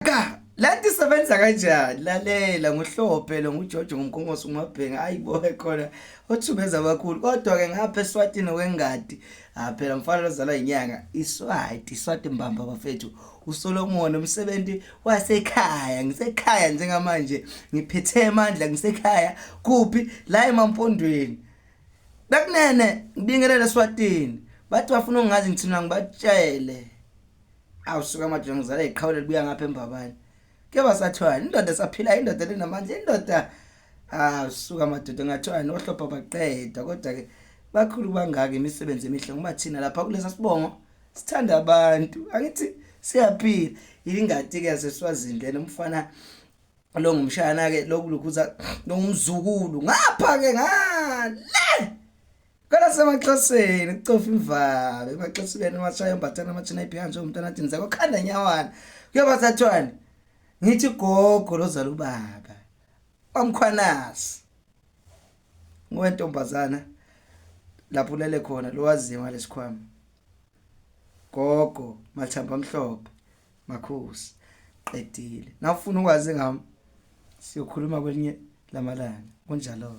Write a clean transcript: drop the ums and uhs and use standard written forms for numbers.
Kaka lanti sebenza kanjani lalela ngohlophe lo nguJojo ngomkongosi ngumabhenga ayibo ekhona othubeza abakhulu kodwa ke ngapha eSwatini kwengadi phela mfana lozalwa inyanga iSwati mbamba bafethu uSolomon umsebenzi wasekhaya ngisekhaya njengamanje ngiphethe amandla ngisekhaya kuphi la emampondweni bekunene ngibingelele eSwatini bathi bafuna ungazi ngithina ngibatshele awusuka manje ngizala iqhawule libuya ngapha embabani ke basathwani indoda saphila indoda lenamandla indoda suka madoda ngathiwa nohlopha baqeda kodwa ke bakhulu bangaka imisebenzi emihle ngoba thina lapha kulesa sibongo sithanda abantu angithi siyaphila ingadi ke yaseSwazini lena umfana lo ngumshana ke lokulukhuza longumzukulu ngapha ke ngale kana semaXhoseni kucofa imvaba emaXhoseni mashaya embathana amachina iphika nje umntana athi ngiza kokhanda nyawana kuyobasathwani ngithi gogo lozala ubaba amkhwanasi ngowentombazana lapho lele khona lo waziwa lesikhwama gogo mathamba amhlophe makhosi qedile nawufuna ukwazi ngami siyokhuluma kwelinye lamalanga kunjalo.